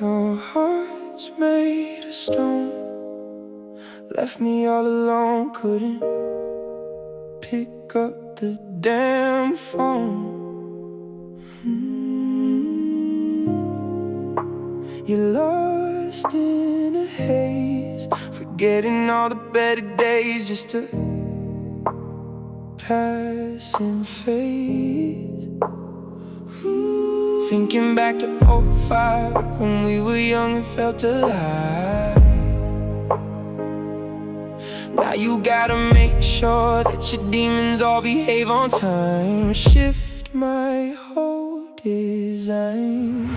Your heart's made of stone, left me all alone, couldn't pick up the damn phone. You're lost in a haze, forgetting all the better days, just a passing phase. Thinking back to '05, when we were young and felt alive. Now you gotta make sure that your demons all behave on time. Shift my whole design.